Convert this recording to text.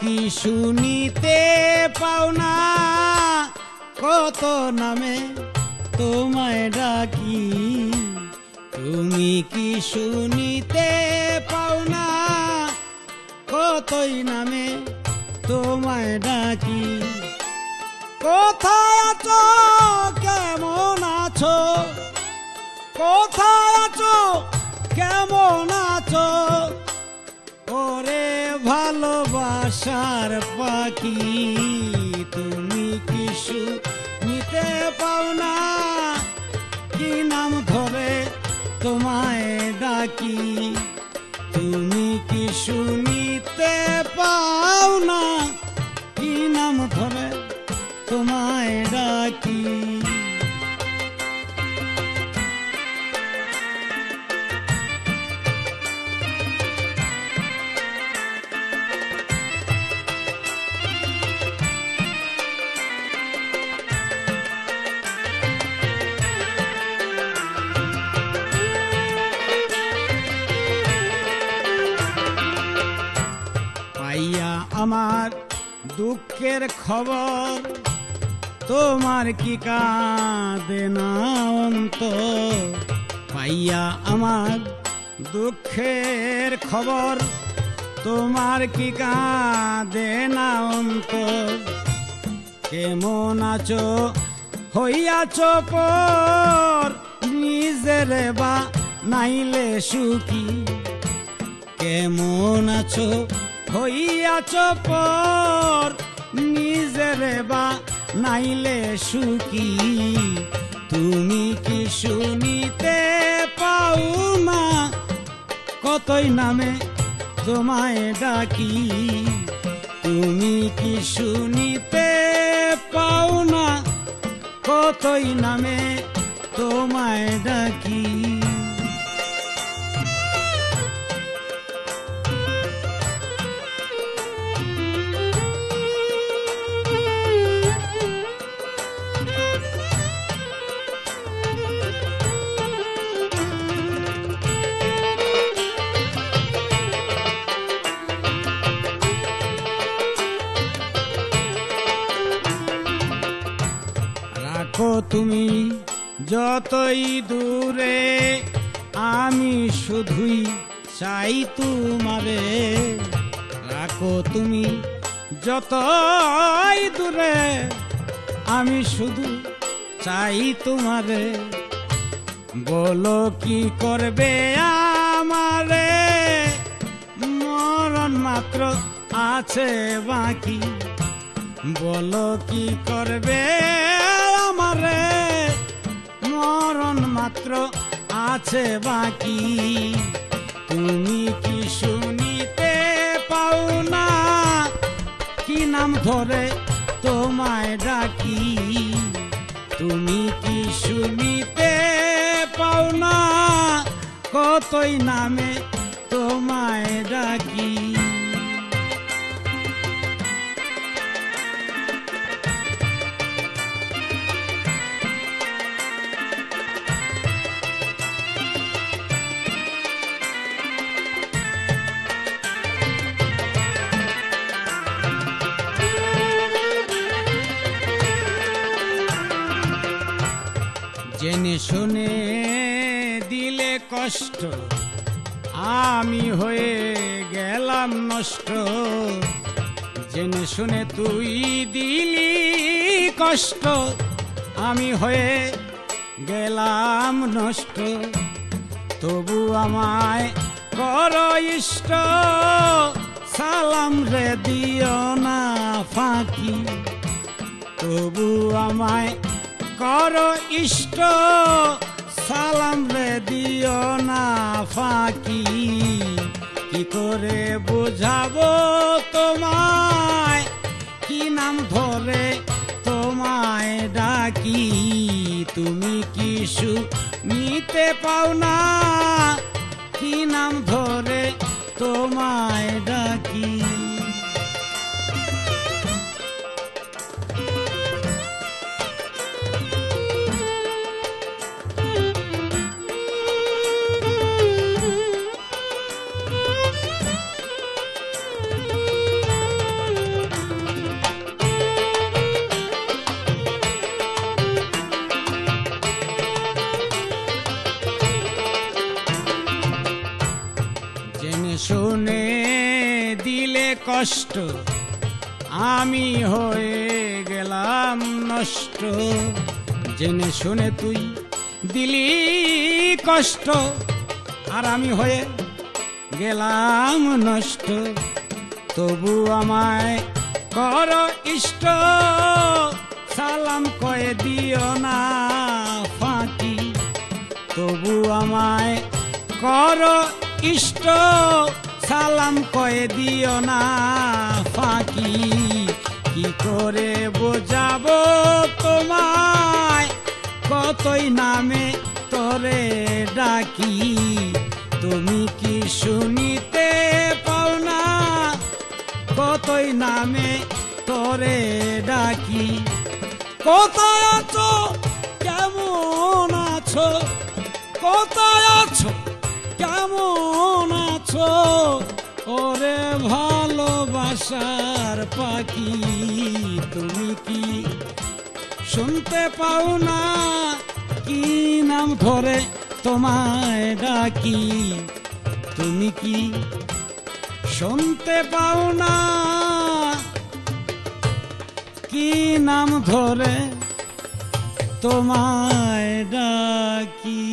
কি শুনিতে পাও না কত নামে তোমায় ডাকি? তুমি কি শুনিতে পাও না কতই নামে তোমায় ডাকি? কোথায় আছো, কেমন আছো? কোথায় আছো, কেমন আছো? ওরে ভালোবাসার পাখি, তুমি কি শুনিতে পাও না কি নাম ধরে তোমায় ডাকি? তুমি কি শুনিতে পাও না কি নাম ধরে তোমায় ডাকি? পাইয়া আমার দুঃখের খবর তোমার কি কাঁদে না অন্তর? পাইয়া আমার দুঃখের খবর তোমার কি কাঁদে না অন্তর? কেমন আছো হইয়াছো পর, নিজের বা নাইলে সুখী? কেমন আছো হইয়াছো পর, নিজের বা নাইলে সুখী? তুমি কি শুনিতে পাও না কতই নামে তোমায় ডাকি? তুমি কি শুনিতে পাও না কতই নামে তোমায় ডাকি? রাখো তুমি যতই দূরে, আমি শুধুই চাই তোমারে। রাখো তুমি যতই দূরে, আমি শুধু চাই তোমারে। বলো কি করবে আমারে, মরণ মাত্র আছে বাকি। বলো কি করবে আমারে, মরণ মাত্র আছে বাকি। তুমি কি শুনিতে পাও না কি নাম ধরে তোমায় ডাকি? তুমি কি শুনিতে পাও না কতই নামে তোমায় ডাকি? জেনে শুনে দিলে কষ্ট, আমি হয়ে গেলাম নষ্ট। জেনে শুনে তুই দিলি কষ্ট, আমি হয়ে গেলাম নষ্ট। তবু আমায় কর ইষ্ট, সালাম রে দিও না ফাঁকি। তবু আমায় কর ইষ্ট, সালাম রে দিও না ফাঁকি। কি করে বুঝাবো তোমায় কি নাম ধরে তোমায় ডাকি? তুমি কি শুনিতে পাও না কি নাম ধরে তোমায় ডাকি? কষ্ট আমি হয়ে গেলাম নষ্ট জেনে শুনে তুই দিলি কষ্ট আর আমি হয়ে গেলাম নষ্ট তবু আমায় কর ইষ্ট সালাম কয়ে দিও না ফাঁকি তবু আমায় কর ইষ্ট সালাম কয়ে দিও না ফাঁকি কি করে বোঝাবো তোমায় কতই নামে তোরে ডাকি তুমি কি শুনিতে পাও না কতই নামে তোরে ডাকি কোথায় আছো কেমন আছো কোথায় আছো কেমন আছো ওরে ভালোবাসার পাখি তুমি কি শুনতে পাও না কি নাম ধরে তোমায় ডাকি তুমি কি শুনতে পাও না কি নাম ধরে তোমায় ডাকি